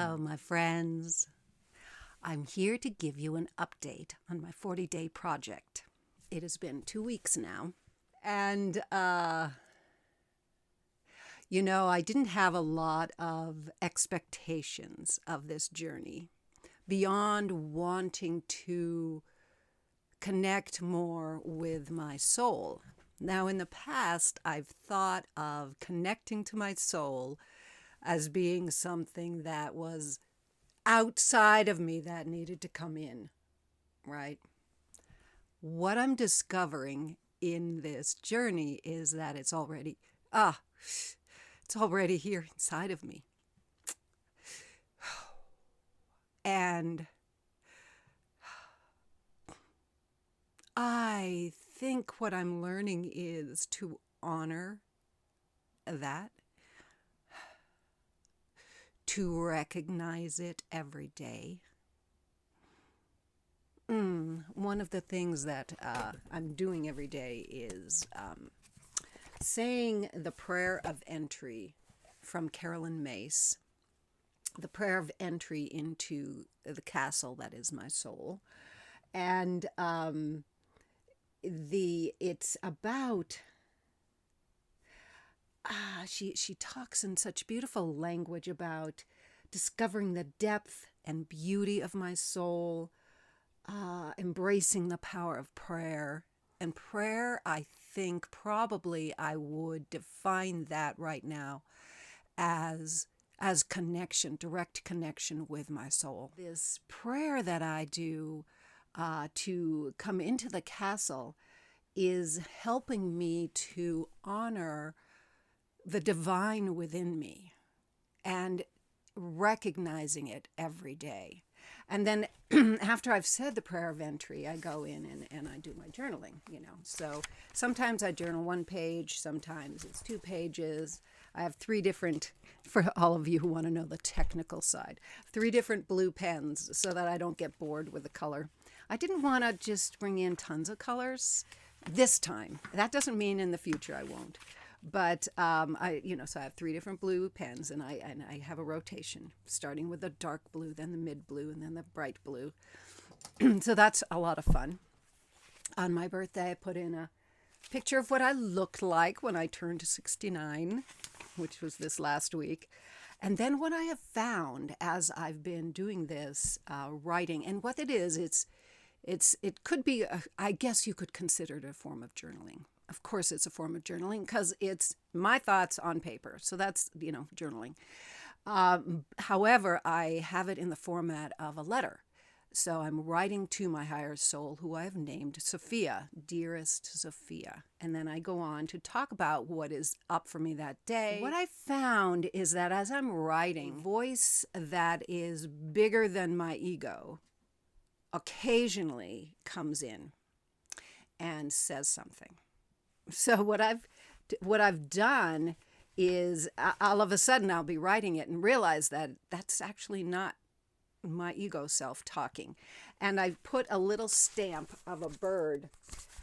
Hello, my friends. I'm here to give you an update on my 40-day project. It has been 2 weeks now, and I didn't have a lot of expectations of this journey beyond wanting to connect more with my soul. Now, in the past, I've thought of connecting to my soul as being something that was outside of me that needed to come in, right? What I'm discovering in this journey is that it's already here inside of me. And I think what I'm learning is to honor that, to recognize it every day. One of the things that I'm doing every day is saying the prayer of entry from Carolyn Mace, the prayer of entry into the castle that is my soul. And it's about she talks in such beautiful language about discovering the depth and beauty of my soul, embracing the power of prayer. And prayer, I think probably I would define that right now as connection, direct connection with my soul. This prayer that I do to come into the castle is helping me to honor the divine within me and recognizing it every day. And then after I've said the prayer of entry, I go in and I do my journaling, So sometimes I journal 1 page, sometimes it's 2 pages. I have 3 different, for all of you who want to know the technical side, 3 different blue pens so that I don't get bored with the color. I didn't want to just bring in tons of colors this time. That doesn't mean in the future I won't. But so I have 3 different blue pens, and I have a rotation, starting with the dark blue, then the mid blue, and then the bright blue. So that's a lot of fun. On my birthday, I put in a picture of what I looked like when I turned 69, which was this last week. And then what I have found as I've been doing this writing, and what it is, it could be, I guess you could consider it a form of journaling. Of course, it's a form of journaling because it's my thoughts on paper. So that's, journaling. However, I have it in the format of a letter. So I'm writing to my higher soul, who I have named Sophia, dearest Sophia. And then I go on to talk about what is up for me that day. What I found is that as I'm writing, a voice that is bigger than my ego occasionally comes in and says something. So what I've done is all of a sudden I'll be writing it and realize that that's actually not my ego self talking. And I've put a little stamp of a bird.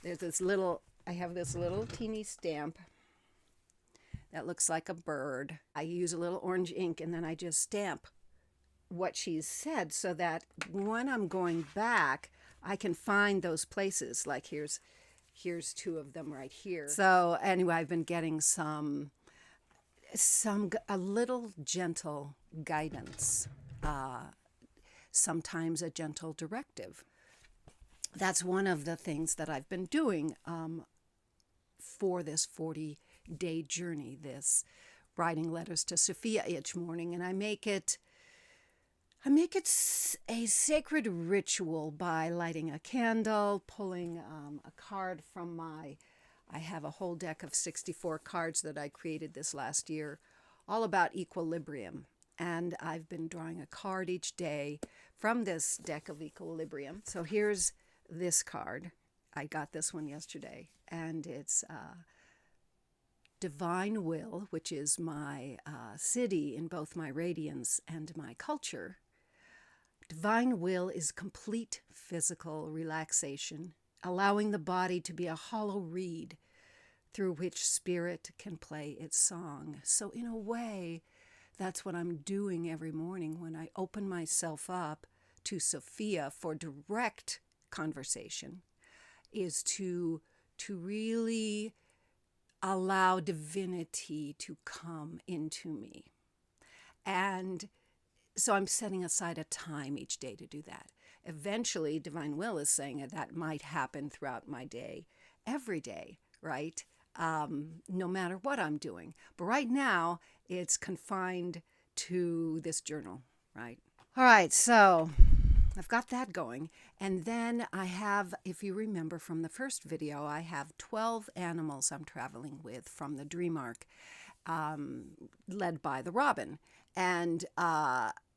I have this little teeny stamp that looks like a bird. I use a little orange ink and then I just stamp what she's said so that when I'm going back, I can find those places. Like here's 2 of them right here. So anyway, I've been getting a little gentle guidance, sometimes a gentle directive. That's one of the things that I've been doing for this 40-day journey, this writing letters to Sophia each morning. And I make it a sacred ritual by lighting a candle, pulling a card from I have a whole deck of 64 cards that I created this last year, all about equilibrium. And I've been drawing a card each day from this deck of equilibrium. So here's this card. I got this one yesterday, and it's Divine Will, which is my city in both my radiance and my culture. Divine will is complete physical relaxation, allowing the body to be a hollow reed through which spirit can play its song. So in a way, That's what I'm doing every morning when I open myself up to Sophia for direct conversation, is to really allow divinity to come into me. And so I'm setting aside a time each day to do that. Eventually, Divine Will is saying that might happen throughout my day, every day, right? No matter what I'm doing. But right now, it's confined to this journal, right? All right, so I've got that going. And then I have, if you remember from the first video, I have 12 animals I'm traveling with from the Dream Arc, led by the Robin. And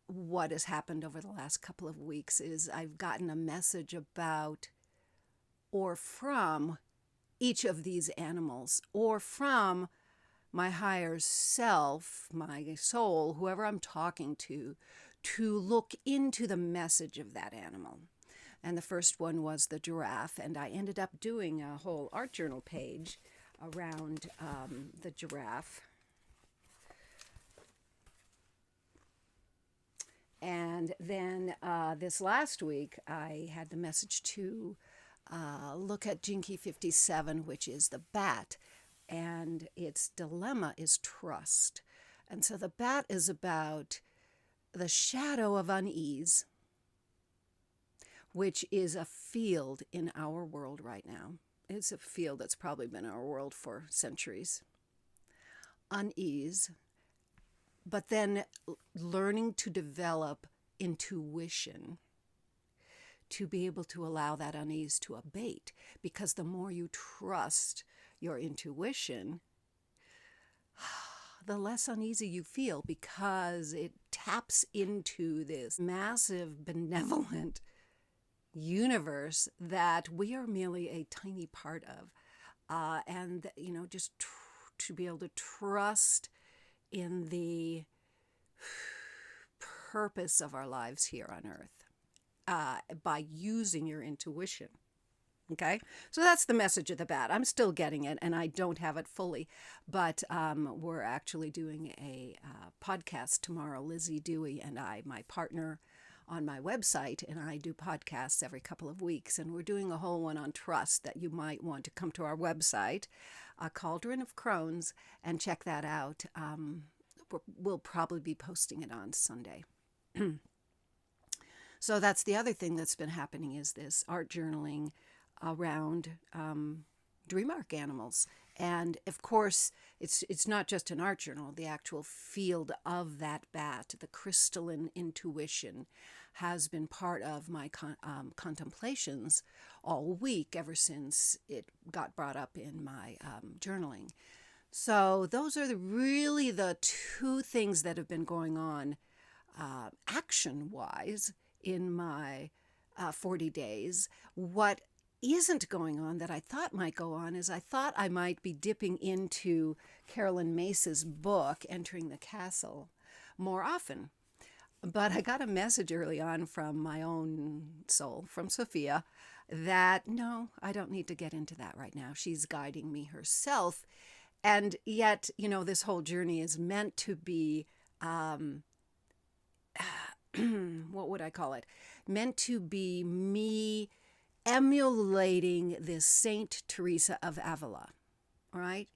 what has happened over the last couple of weeks is I've gotten a message about or from each of these animals, or from my higher self, my soul, whoever I'm talking to look into the message of that animal. And the first one was the giraffe, and I ended up doing a whole art journal page around the giraffe. And then this last week, I had the message to look at Jinky 57, which is the bat, and its dilemma is trust. And so the bat is about the shadow of unease, which is a field in our world right now. It's a field that's probably been in our world for centuries. Unease, but then learning to develop intuition to be able to allow that unease to abate. Because the more you trust your intuition, the less uneasy you feel, because it taps into this massive, benevolent universe that we are merely a tiny part of. And, just to be able to trust in the purpose of our lives here on earth by using your intuition. Okay, so that's the message of the bat. I'm still getting it, and I don't have it fully, but we're actually doing a podcast tomorrow. Lizzie Dewey and I, my partner on my website, and I do podcasts every couple of weeks, and we're doing a whole one on trust that you might want to come to our website, Cauldron of Crones, and check that out. We'll probably be posting it on Sunday. So that's the other thing that's been happening, is this art journaling around Dream Arc animals. And of course, it's not just an art journal. The actual field of that bat, the crystalline intuition, has been part of my contemplations all week, ever since it got brought up in my journaling. So those are really the two things that have been going on action-wise in my 40 days. What isn't going on that I thought might go on is I thought I might be dipping into Carolyn Mace's book, Entering the Castle, more often. But I got a message early on from my own soul, from Sophia, that no, I don't need to get into that right now. She's guiding me herself. And yet, this whole journey is meant to be, what would I call it? Meant to be me emulating this Saint Teresa of Ávila, right?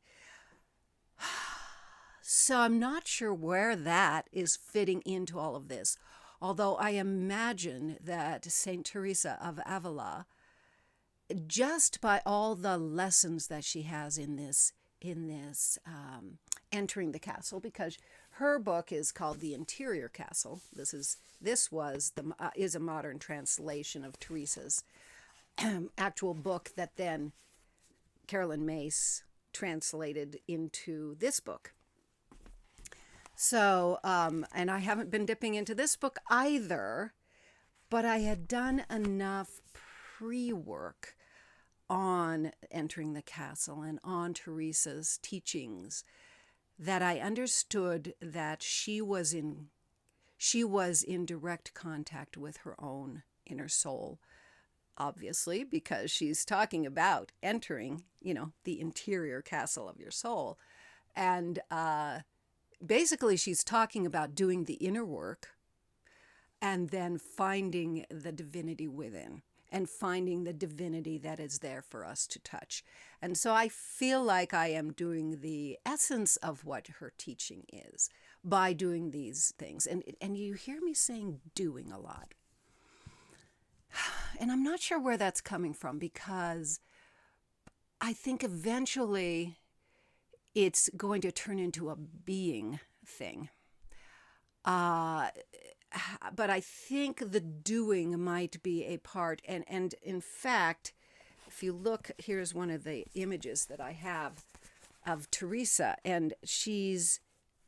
So I'm not sure where that is fitting into all of this, although I imagine that Saint Teresa of Ávila, just by all the lessons that she has in this Entering the Castle, because her book is called The Interior Castle. This is a modern translation of Teresa's actual book that then Carolyn Mace translated into this book. So, and I haven't been dipping into this book either, but I had done enough pre-work on Entering the Castle and on Teresa's teachings that I understood that she was in direct contact with her own inner soul, obviously, because she's talking about entering, the interior castle of your soul. And basically she's talking about doing the inner work and then finding the divinity within and finding the divinity that is there for us to touch. And so I feel like I am doing the essence of what her teaching is by doing these things. And you hear me saying doing a lot. And I'm not sure where that's coming from, because I think eventually it's going to turn into a being thing. But I think the doing might be a part. And in fact, if you look, here's one of the images that I have of Teresa, and she's,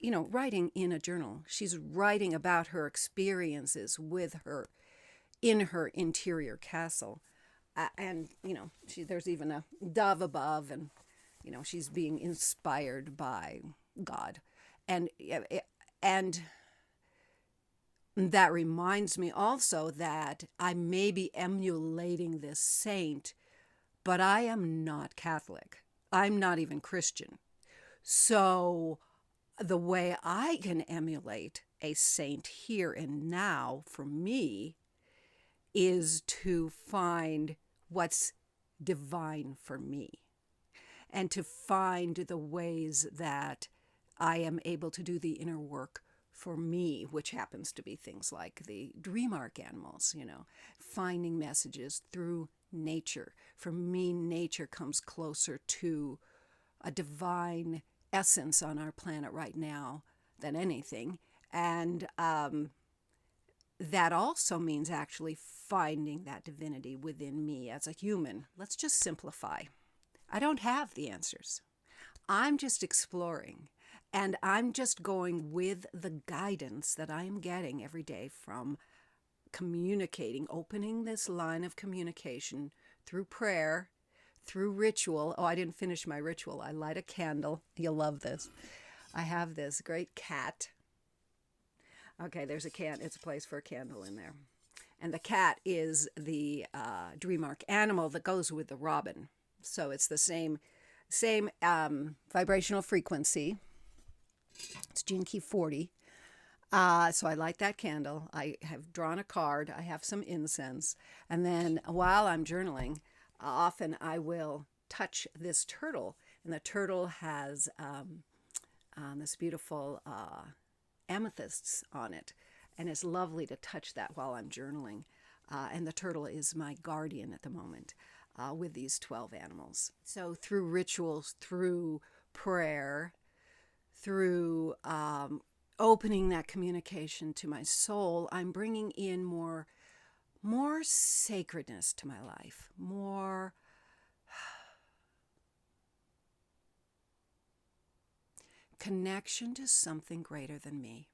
writing in a journal. She's writing about her experiences with her in her interior castle. And, there's even a dove above, and, she's being inspired by God. And that reminds me also that I may be emulating this saint, but I am not Catholic. I'm not even Christian. So the way I can emulate a saint here and now for me is to find what's divine for me, and to find the ways that I am able to do the inner work for me, which happens to be things like the dream arc animals, finding messages through nature. For me, nature comes closer to a divine essence on our planet right now than anything. And that also means actually finding that divinity within me as a human. Let's just simplify. I don't have the answers. I'm just exploring. And I'm just going with the guidance that I am getting every day from communicating, opening this line of communication through prayer, through ritual. Oh, I didn't finish my ritual. I light a candle. You'll love this. I have this great cat. Okay, there's it's a place for a candle in there. And the cat is the dream arc animal that goes with the robin. So it's the same vibrational frequency. It's gene key 40. So I light that candle. I have drawn a card. I have some incense. And then while I'm journaling, often I will touch this turtle. And the turtle has this beautiful amethysts on it. And it's lovely to touch that while I'm journaling. And the turtle is my guardian at the moment with these 12 animals. So through rituals, through prayer, through opening that communication to my soul, I'm bringing in more sacredness to my life, more connection to something greater than me.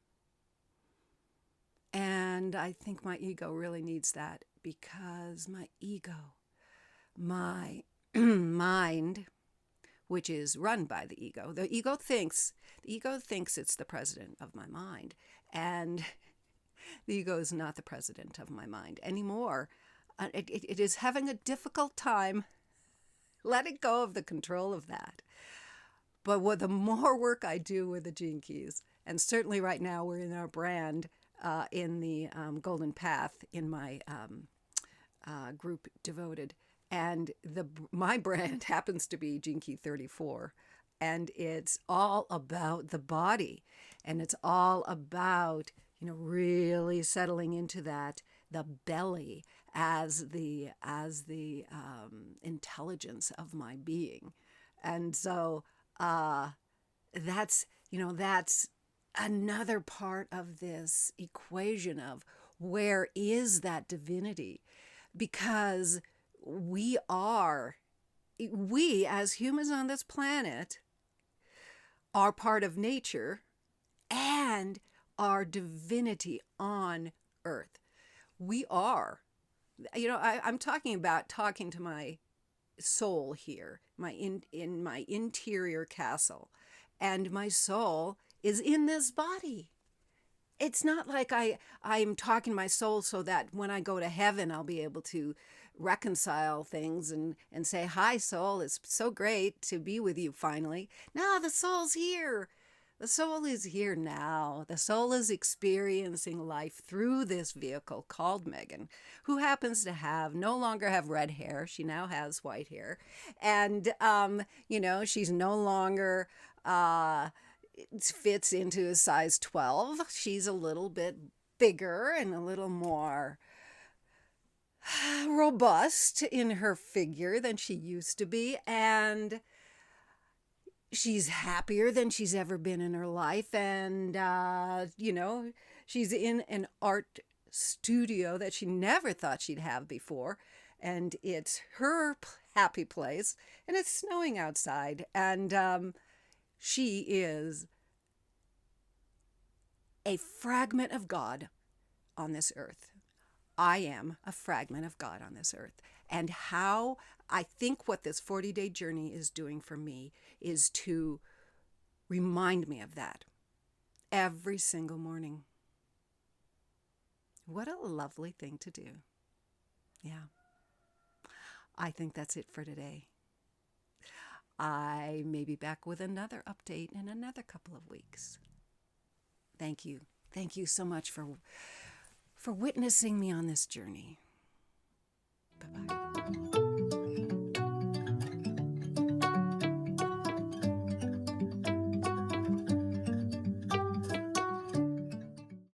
And I think my ego really needs that, because my ego, my mind, which is run by the ego thinks it's the president of my mind, and the ego is not the president of my mind anymore. It is having a difficult time letting go of the control of that. But the more work I do with the gene keys, and certainly right now we're in our brand in the Golden Path in my group Devoted. And my brand happens to be Gene Key 34. And it's all about the body. And it's all about, really settling into that, the belly as the intelligence of my being. And so that's another part of this equation of where is that divinity? Because we as humans on this planet are part of nature and our divinity on earth. We are. I'm talking to my soul here, in my interior castle, and my soul is in this body. It's not like I'm talking to my soul so that when I go to heaven, I'll be able to reconcile things and say, hi, soul, it's so great to be with you finally. No, the soul's here. The soul is here now. The soul is experiencing life through this vehicle called Megan, who happens to no longer have red hair. She now has white hair. And, she's no longer fits into a size 12. She's a little bit bigger and a little more robust in her figure than she used to be. And she's happier than she's ever been in her life. And, she's in an art studio that she never thought she'd have before. And it's her happy place. And it's snowing outside. And she is a fragment of God on this earth. I am a fragment of God on this earth. And how I think what this 40-day journey is doing for me is to remind me of that every single morning. What a lovely thing to do. Yeah. I think that's it for today. I may be back with another update in another couple of weeks. Thank you. Thank you so much for witnessing me on this journey. Bye-bye.